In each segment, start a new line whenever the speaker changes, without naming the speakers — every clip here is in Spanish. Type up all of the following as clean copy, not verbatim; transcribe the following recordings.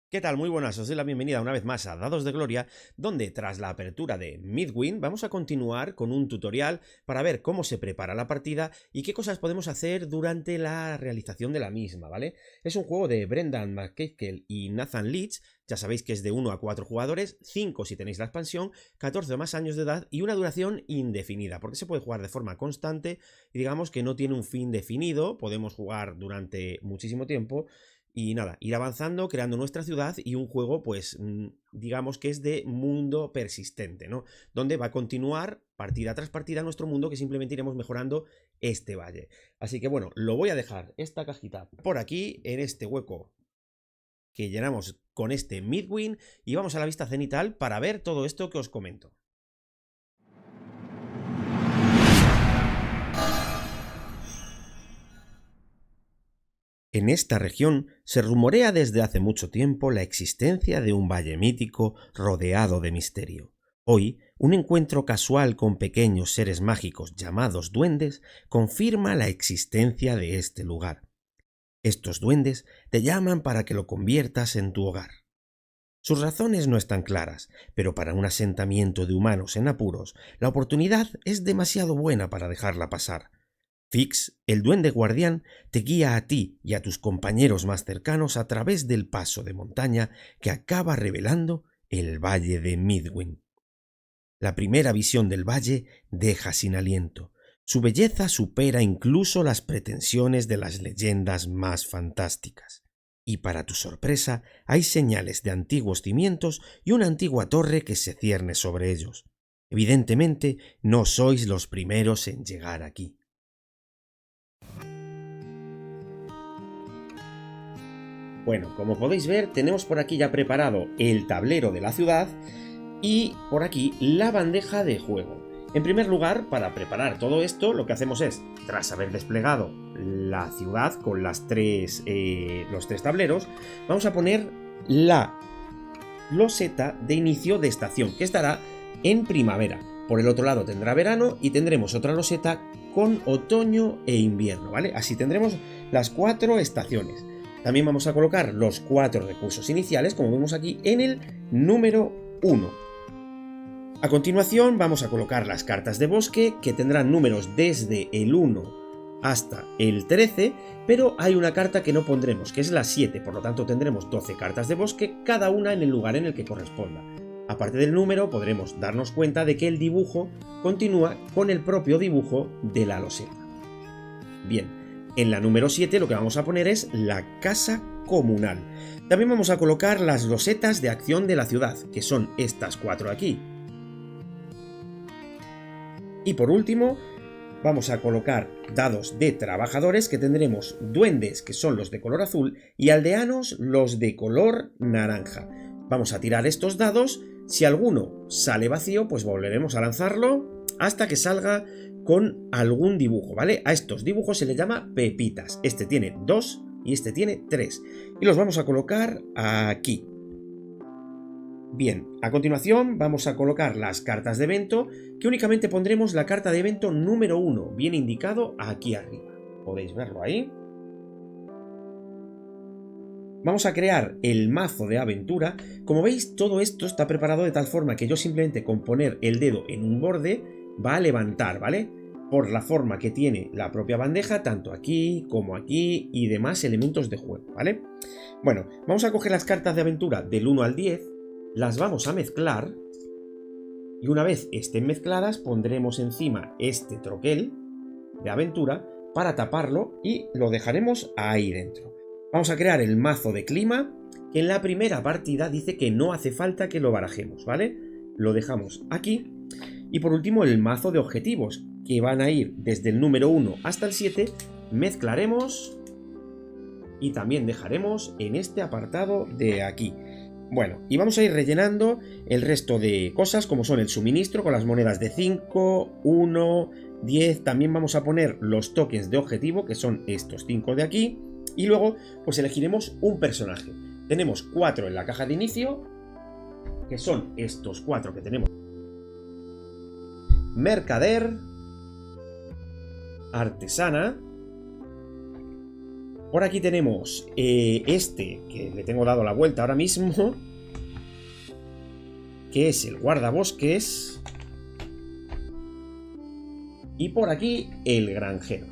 ¿Qué tal? Muy buenas, os doy la bienvenida una vez más a Dados de Gloria, donde tras la apertura de Midwin vamos a continuar con un tutorial para ver cómo se prepara la partida y qué cosas podemos hacer durante la realización de la misma, ¿vale? Es un juego de Brendan McKeikel y Nathan Leach, ya sabéis que es de 1 a 4 jugadores, 5 si tenéis la expansión, 14 o más años de edad y una duración indefinida, porque se puede jugar de forma constante y digamos que no tiene un fin definido, podemos jugar durante muchísimo tiempo. Y nada, ir avanzando, creando nuestra ciudad y un juego, pues, digamos que es de mundo persistente, ¿no? Donde va a continuar partida tras partida nuestro mundo, que simplemente iremos mejorando este valle. Así que bueno, lo voy a dejar esta cajita por aquí, en este hueco que llenamos con este Midwin, y vamos a la vista cenital para ver todo esto que os comento. En esta región se rumorea desde hace mucho tiempo la existencia de un valle mítico rodeado de misterio. Hoy, un encuentro casual con pequeños seres mágicos llamados duendes confirma la existencia de este lugar. Estos duendes te llaman para que lo conviertas en tu hogar. Sus razones no están claras, pero para un asentamiento de humanos en apuros, la oportunidad es demasiado buena para dejarla pasar. Fix, el duende guardián, te guía a ti y a tus compañeros más cercanos a través del paso de montaña que acaba revelando el Valle de Midwin. La primera visión del valle deja sin aliento. Su belleza supera incluso las pretensiones de las leyendas más fantásticas. Y para tu sorpresa, hay señales de antiguos cimientos y una antigua torre que se cierne sobre ellos. Evidentemente, no sois los primeros en llegar aquí. Bueno, como podéis ver, tenemos por aquí ya preparado el tablero de la ciudad y por aquí la bandeja de juego. En primer lugar, para preparar todo esto, lo que hacemos es, tras haber desplegado la ciudad con los tres tableros, vamos a poner la loseta de inicio de estación, que estará en primavera. Por el otro lado tendrá verano y tendremos otra loseta con otoño e invierno, ¿vale? Así tendremos las 4 estaciones. También vamos a colocar los 4 recursos iniciales, como vemos aquí, en el número 1. A continuación vamos a colocar las cartas de bosque, que tendrán números desde el 1 hasta el 13, pero hay una carta que no pondremos, que es la 7, por lo tanto tendremos 12 cartas de bosque, cada una en el lugar en el que corresponda. Aparte del número, podremos darnos cuenta de que el dibujo continúa con el propio dibujo de la loseta. Bien, en la número 7 lo que vamos a poner es la casa comunal. También vamos a colocar las losetas de acción de la ciudad, que son estas 4 aquí. Y por último, vamos a colocar dados de trabajadores, que tendremos duendes, que son los de color azul, y aldeanos, los de color naranja. Vamos a tirar estos dados. Si alguno sale vacío, pues volveremos a lanzarlo hasta que salga con algún dibujo, ¿vale? A estos dibujos se les llama pepitas. Este tiene 2 y este tiene 3. Y los vamos a colocar aquí. Bien, a continuación vamos a colocar las cartas de evento, que únicamente pondremos la carta de evento número 1, bien indicado aquí arriba. Podéis verlo ahí. Vamos a crear el mazo de aventura. Como veis, todo esto está preparado de tal forma que yo simplemente con poner el dedo en un borde va a levantar, ¿vale? Por la forma que tiene la propia bandeja, tanto aquí como aquí y demás elementos de juego, ¿vale? Bueno, vamos a coger las cartas de aventura del 1 al 10, las vamos a mezclar y una vez estén mezcladas pondremos encima este troquel de aventura para taparlo y lo dejaremos ahí dentro. Vamos a crear el mazo de clima, que en la primera partida dice que no hace falta que lo barajemos, ¿vale? Lo dejamos aquí. Y por último el mazo de objetivos, que van a ir desde el número 1 hasta el 7, mezclaremos y también dejaremos en este apartado de aquí. Bueno, y vamos a ir rellenando el resto de cosas, como son el suministro con las monedas de 5, 1, 10. También vamos a poner los tokens de objetivo, que son estos 5 de aquí. Y luego, pues elegiremos un personaje. Tenemos 4 en la caja de inicio, que son estos 4 que tenemos. Mercader, artesana, Por aquí tenemos este, que le tengo dado la vuelta ahora mismo, que es el guardabosques. Y por aquí el granjero.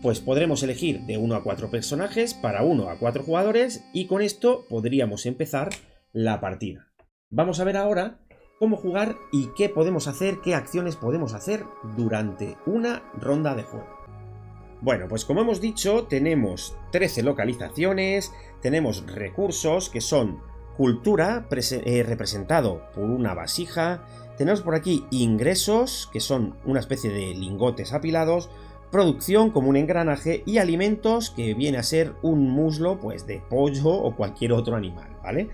Pues podremos elegir de 1 a 4 personajes para 1 a 4 jugadores y con esto podríamos empezar la partida. Vamos a ver ahora cómo jugar y qué podemos hacer, qué acciones podemos hacer durante una ronda de juego. Bueno, pues como hemos dicho, tenemos 13 localizaciones, tenemos recursos que son cultura, representado por una vasija, tenemos por aquí ingresos, que son una especie de lingotes apilados, producción como un engranaje y alimentos, que viene a ser un muslo pues de pollo o cualquier otro animal, ¿vale?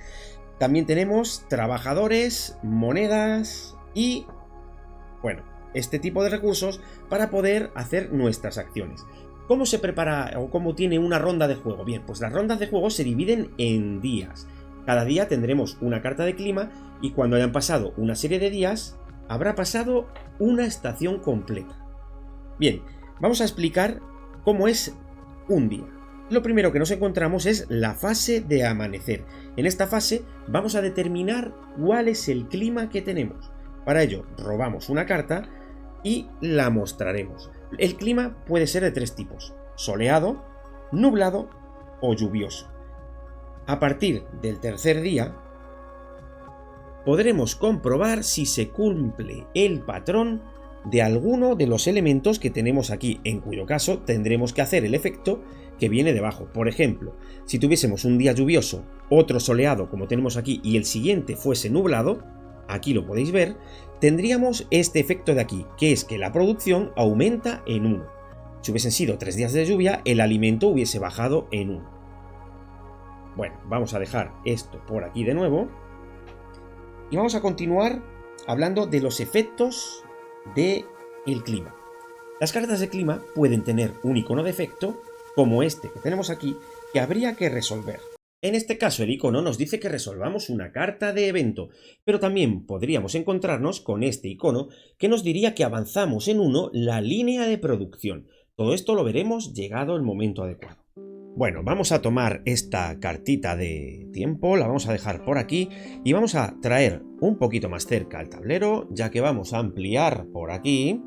También tenemos trabajadores, monedas y, bueno, este tipo de recursos para poder hacer nuestras acciones. ¿Cómo se prepara o cómo tiene una ronda de juego? Bien, pues las rondas de juego se dividen en días. Cada día tendremos una carta de clima y cuando hayan pasado una serie de días, habrá pasado una estación completa. Bien, vamos a explicar cómo es un día. Lo primero que nos encontramos es la fase de amanecer. En esta fase vamos a determinar cuál es el clima que tenemos. Para ello, robamos una carta y la mostraremos. El clima puede ser de 3 tipos: soleado, nublado o lluvioso. A partir del tercer día, podremos comprobar si se cumple el patrón de alguno de los elementos que tenemos aquí, en cuyo caso tendremos que hacer el efecto que viene debajo. Por ejemplo, si tuviésemos un día lluvioso, otro soleado como tenemos aquí y el siguiente fuese nublado, aquí lo podéis ver, tendríamos este efecto de aquí, que es que la producción aumenta en 1. Si hubiesen sido 3 días de lluvia, el alimento hubiese bajado en 1. Bueno, vamos a dejar esto por aquí de nuevo y vamos a continuar hablando de los efectos del clima. Las cartas de clima pueden tener un icono de efecto, como este que tenemos aquí, que habría que resolver. En este caso el icono nos dice que resolvamos una carta de evento, pero también podríamos encontrarnos con este icono que nos diría que avanzamos en 1 la línea de producción. Todo esto lo veremos llegado el momento adecuado. Bueno, vamos a tomar esta cartita de tiempo, la vamos a dejar por aquí y vamos a traer un poquito más cerca al tablero, ya que vamos a ampliar por aquí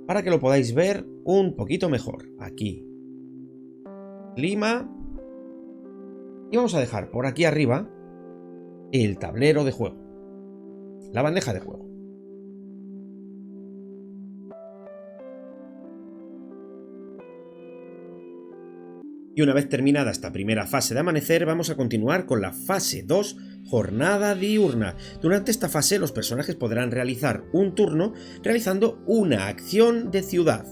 para que lo podáis ver un poquito mejor. Aquí, clima, y vamos a dejar por aquí arriba el tablero de juego, la bandeja de juego. Y una vez terminada esta primera fase de amanecer, vamos a continuar con la fase 2, jornada diurna. Durante esta fase los personajes podrán realizar un turno realizando una acción de ciudad,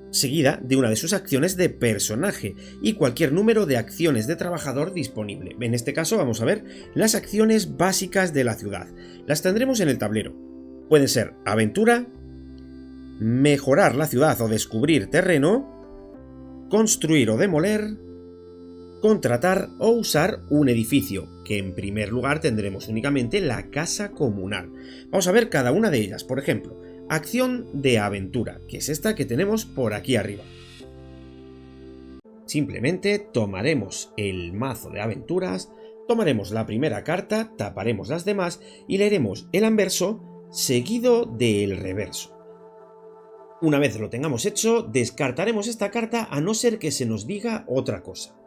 seguida de una de sus acciones de personaje y cualquier número de acciones de trabajador disponible. En este caso vamos a ver las acciones básicas de la ciudad. Las tendremos en el tablero. Pueden ser aventura, mejorar la ciudad o descubrir terreno, construir o demoler, contratar o usar un edificio, que en primer lugar tendremos únicamente la casa comunal. Vamos a ver cada una de ellas. Por ejemplo, acción de aventura, que es esta que tenemos por aquí arriba. Simplemente tomaremos el mazo de aventuras, tomaremos la primera carta, taparemos las demás y leeremos el anverso seguido del reverso. Una vez lo tengamos hecho, descartaremos esta carta a no ser que se nos diga otra cosa.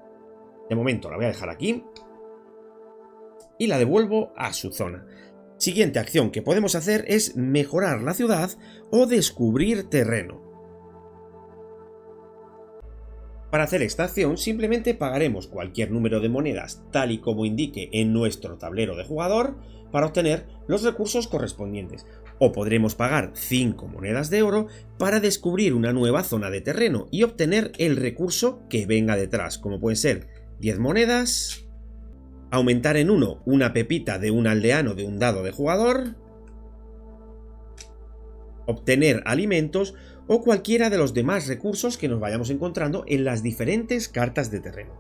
De momento la voy a dejar aquí y la devuelvo a su zona. Siguiente acción que podemos hacer es mejorar la ciudad o descubrir terreno. Para hacer esta acción simplemente pagaremos cualquier número de monedas tal y como indique en nuestro tablero de jugador para obtener los recursos correspondientes. O podremos pagar 5 monedas de oro para descubrir una nueva zona de terreno y obtener el recurso que venga detrás, como pueden ser 10 monedas, aumentar en 1 una pepita de un aldeano de un dado de jugador, obtener alimentos o cualquiera de los demás recursos que nos vayamos encontrando en las diferentes cartas de terreno.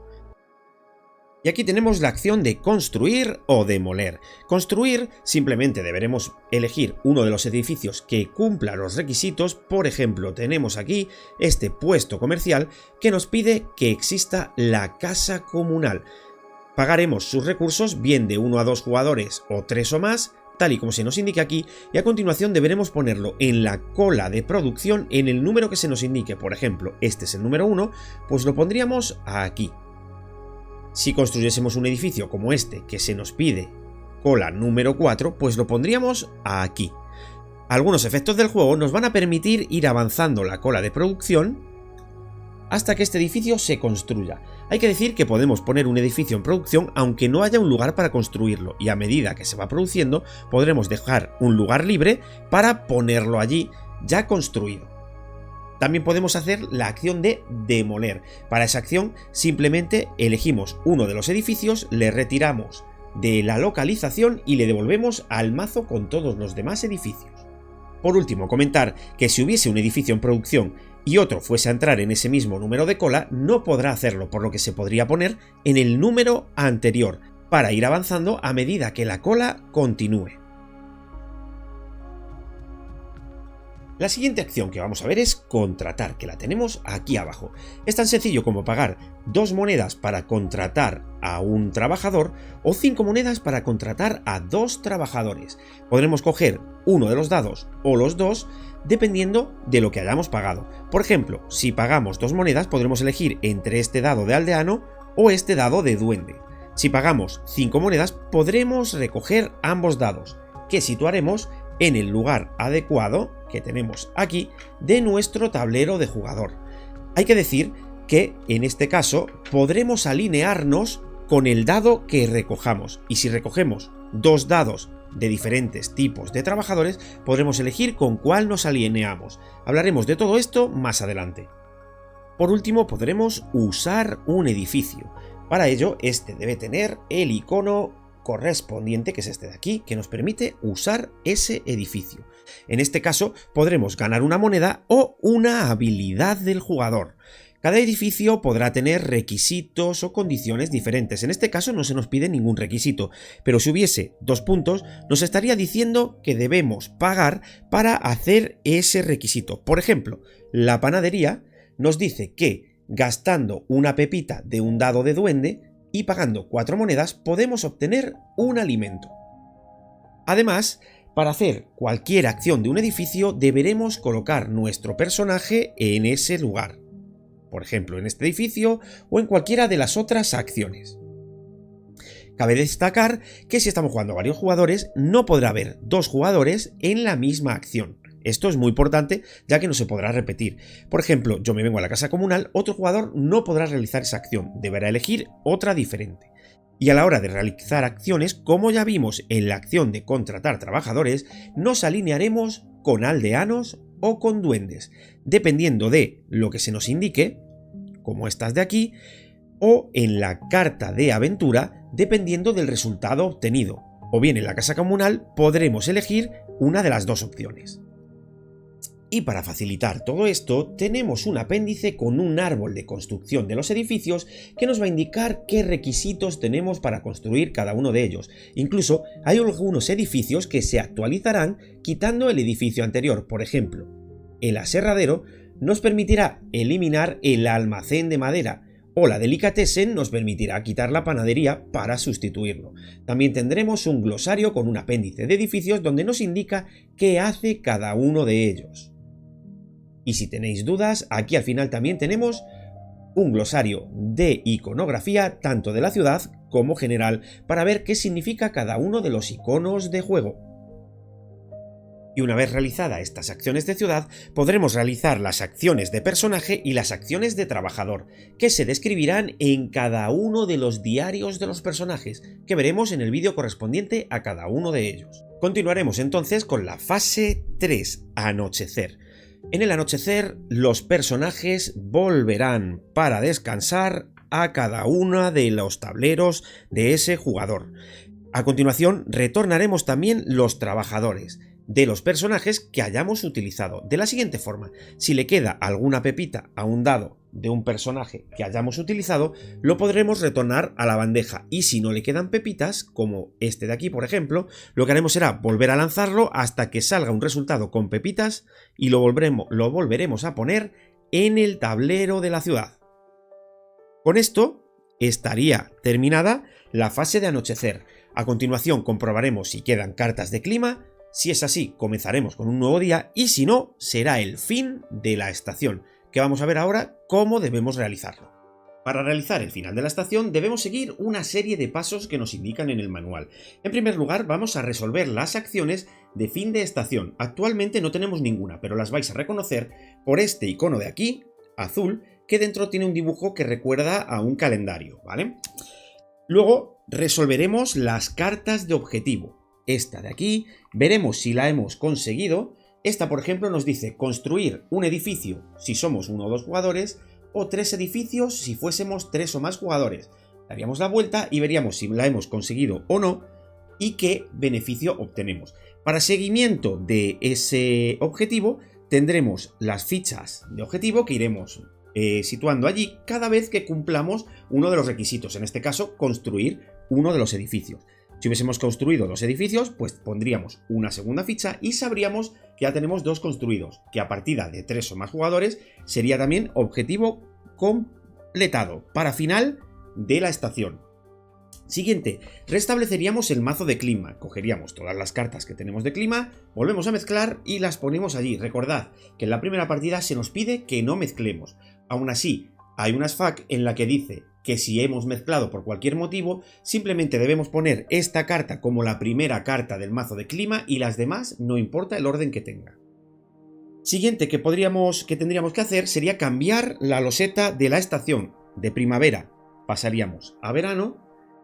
Y aquí tenemos la acción de construir o demoler. Construir, simplemente deberemos elegir uno de los edificios que cumpla los requisitos. Por ejemplo, tenemos aquí este puesto comercial que nos pide que exista la casa comunal. Pagaremos sus recursos bien de 1 a 2 jugadores o 3 o más, tal y como se nos indique aquí, y a continuación deberemos ponerlo en la cola de producción en el número que se nos indique. Por ejemplo, este es el número 1, pues lo pondríamos aquí. Si construyésemos un edificio como este que se nos pide cola número 4, pues lo pondríamos aquí. Algunos efectos del juego nos van a permitir ir avanzando la cola de producción hasta que este edificio se construya. Hay que decir que podemos poner un edificio en producción aunque no haya un lugar para construirlo, y a medida que se va produciendo podremos dejar un lugar libre para ponerlo allí ya construido. También podemos hacer la acción de demoler. Para esa acción simplemente elegimos uno de los edificios, le retiramos de la localización y le devolvemos al mazo con todos los demás edificios. Por último, comentar que si hubiese un edificio en producción y otro fuese a entrar en ese mismo número de cola, no podrá hacerlo, por lo que se podría poner en el número anterior, para ir avanzando a medida que la cola continúe. La siguiente acción que vamos a ver es contratar, que la tenemos aquí abajo. Es tan sencillo como pagar 2 monedas para contratar a un trabajador o 5 monedas para contratar a 2 trabajadores. Podremos coger uno de los dados o los dos dependiendo de lo que hayamos pagado. Por ejemplo, si pagamos 2 monedas podremos elegir entre este dado de aldeano o este dado de duende. Si pagamos 5 monedas podremos recoger ambos dados, que situaremos en el lugar adecuado que tenemos aquí de nuestro tablero de jugador. Hay que decir que en este caso podremos alinearnos con el dado que recojamos, y si recogemos 2 dados de diferentes tipos de trabajadores podremos elegir con cuál nos alineamos. Hablaremos de todo esto más adelante. Por último, podremos usar un edificio. Para ello, este debe tener el icono correspondiente, que es este de aquí, que nos permite usar ese edificio. En este caso podremos ganar una moneda o una habilidad del jugador. Cada edificio podrá tener requisitos o condiciones diferentes. En este caso no se nos pide ningún requisito, pero si hubiese 2 puntos nos estaría diciendo que debemos pagar para hacer ese requisito. Por ejemplo, la panadería nos dice que gastando una pepita de un dado de duende y pagando 4 monedas podemos obtener un alimento. Además, para hacer cualquier acción de un edificio deberemos colocar nuestro personaje en ese lugar. Por ejemplo, en este edificio o en cualquiera de las otras acciones. Cabe destacar que si estamos jugando a varios jugadores no podrá haber 2 jugadores en la misma acción. Esto es muy importante, ya que no se podrá repetir. Por ejemplo, yo me vengo a la casa comunal, otro jugador no podrá realizar esa acción, deberá elegir otra diferente. Y a la hora de realizar acciones, como ya vimos en la acción de contratar trabajadores, nos alinearemos con aldeanos o con duendes, dependiendo de lo que se nos indique, como estas de aquí, o en la carta de aventura, dependiendo del resultado obtenido. O bien en la casa comunal podremos elegir una de las 2 opciones. Y para facilitar todo esto, tenemos un apéndice con un árbol de construcción de los edificios que nos va a indicar qué requisitos tenemos para construir cada uno de ellos. Incluso hay algunos edificios que se actualizarán quitando el edificio anterior. Por ejemplo, el aserradero nos permitirá eliminar el almacén de madera, o la delicatessen nos permitirá quitar la panadería para sustituirlo. También tendremos un glosario con un apéndice de edificios donde nos indica qué hace cada uno de ellos. Y si tenéis dudas, aquí al final también tenemos un glosario de iconografía tanto de la ciudad como general para ver qué significa cada uno de los iconos de juego. Y una vez realizadas estas acciones de ciudad, podremos realizar las acciones de personaje y las acciones de trabajador, que se describirán en cada uno de los diarios de los personajes, que veremos en el vídeo correspondiente a cada uno de ellos. Continuaremos entonces con la fase 3, Anochecer. En el anochecer, los personajes volverán para descansar a cada uno de los tableros de ese jugador. A continuación, retornaremos también los trabajadores de los personajes que hayamos utilizado. De la siguiente forma, si le queda alguna pepita a un dado de un personaje que hayamos utilizado, lo podremos retornar a la bandeja. Y si no le quedan pepitas, como este de aquí, por ejemplo, lo que haremos será volver a lanzarlo hasta que salga un resultado con pepitas y lo volveremos a poner en el tablero de la ciudad. Con esto estaría terminada la fase de anochecer. A continuación comprobaremos si quedan cartas de clima. Si es así, comenzaremos con un nuevo día y si no, será el fin de la estación, que vamos a ver ahora cómo debemos realizarlo. Para realizar el final de la estación debemos seguir una serie de pasos que nos indican en el manual. En primer lugar, vamos a resolver las acciones de fin de estación. Actualmente no tenemos ninguna, pero las vais a reconocer por este icono de aquí, azul, que dentro tiene un dibujo que recuerda a un calendario, ¿vale? Luego resolveremos las cartas de objetivo. Esta de aquí, veremos si la hemos conseguido. Esta, por ejemplo, nos dice construir un edificio si somos 1 o 2 jugadores, o 3 edificios si fuésemos 3 o más jugadores. Daríamos la vuelta y veríamos si la hemos conseguido o no y qué beneficio obtenemos. Para seguimiento de ese objetivo tendremos las fichas de objetivo que iremos situando allí cada vez que cumplamos uno de los requisitos, en este caso construir uno de los edificios. Si hubiésemos construido 2 edificios, pues pondríamos una segunda ficha y sabríamos que ya tenemos 2 construidos, que a partida de 3 o más jugadores sería también objetivo completado para final de la estación. Siguiente, restableceríamos el mazo de clima. Cogeríamos todas las cartas que tenemos de clima, volvemos a mezclar y las ponemos allí. Recordad que en la primera partida se nos pide que no mezclemos. Aún así, hay una FAQ en la que dice que si hemos mezclado por cualquier motivo, simplemente debemos poner esta carta como la primera carta del mazo de clima y las demás no importa el orden que tenga. Siguiente que tendríamos que hacer sería cambiar la loseta de la estación. De primavera pasaríamos a verano,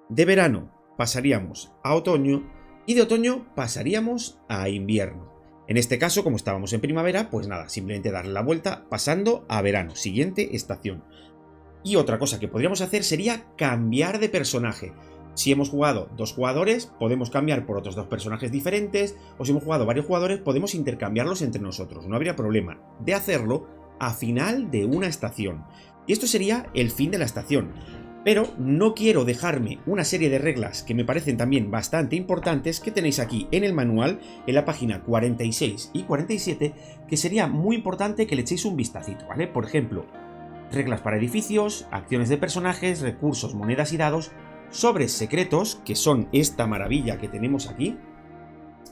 de verano pasaríamos a otoño y de otoño pasaríamos a invierno. En este caso, como estábamos en primavera, pues nada, simplemente darle la vuelta pasando a verano, siguiente estación. Y otra cosa que podríamos hacer sería cambiar de personaje. Si hemos jugado 2 jugadores, podemos cambiar por otros 2 personajes diferentes, o si hemos jugado varios jugadores, podemos intercambiarlos entre nosotros. No habría problema de hacerlo a final de una estación. Y esto sería el fin de la estación. Pero no quiero dejarme una serie de reglas que me parecen también bastante importantes que tenéis aquí en el manual, en la página 46 y 47, que sería muy importante que le echéis un vistacito, ¿vale? Por ejemplo, reglas para edificios, acciones de personajes, recursos, monedas y dados, sobres secretos, que son esta maravilla que tenemos aquí,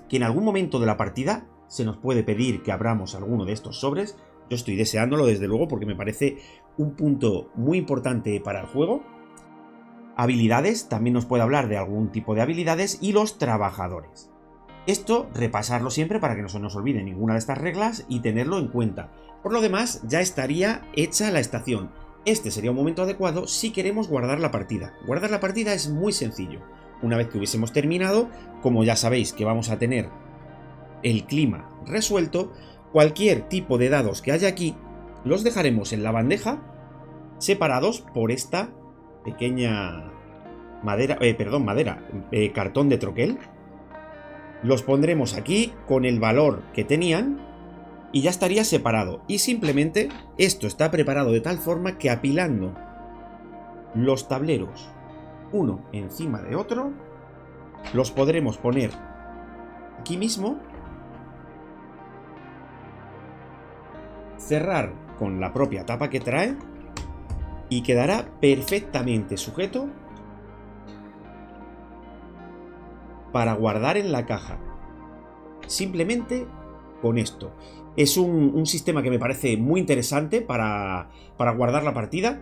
que en algún momento de la partida se nos puede pedir que abramos alguno de estos sobres. Yo estoy deseándolo desde luego porque me parece un punto muy importante para el juego. Habilidades, también nos puede hablar de algún tipo de habilidades, y los trabajadores. Esto, repasarlo siempre para que no se nos olvide ninguna de estas reglas y tenerlo en cuenta. Por lo demás, ya estaría hecha la estación. Este sería un momento adecuado si queremos guardar la partida. Guardar la partida es muy sencillo. Una vez que hubiésemos terminado, como ya sabéis que vamos a tener el clima resuelto, cualquier tipo de dados que haya aquí, los dejaremos en la bandeja, separados por esta pequeña cartón de troquel. Los pondremos aquí con el valor que tenían y ya estaría separado. Y simplemente esto está preparado de tal forma que apilando los tableros uno encima de otro, los podremos poner aquí mismo, cerrar con la propia tapa que trae y quedará perfectamente sujeto para guardar en la caja. Simplemente con esto. Es un sistema que me parece muy interesante para guardar la partida.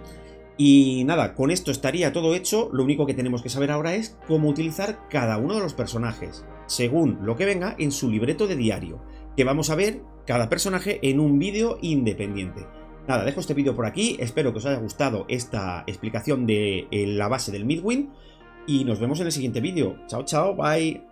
Y nada, con esto estaría todo hecho. Lo único que tenemos que saber ahora es cómo utilizar cada uno de los personajes, según lo que venga en su libreto de diario, que vamos a ver cada personaje en un vídeo independiente. Nada, dejo este vídeo por aquí, espero que os haya gustado esta explicación de la base del Midwin y nos vemos en el siguiente vídeo. Chao, chao, bye.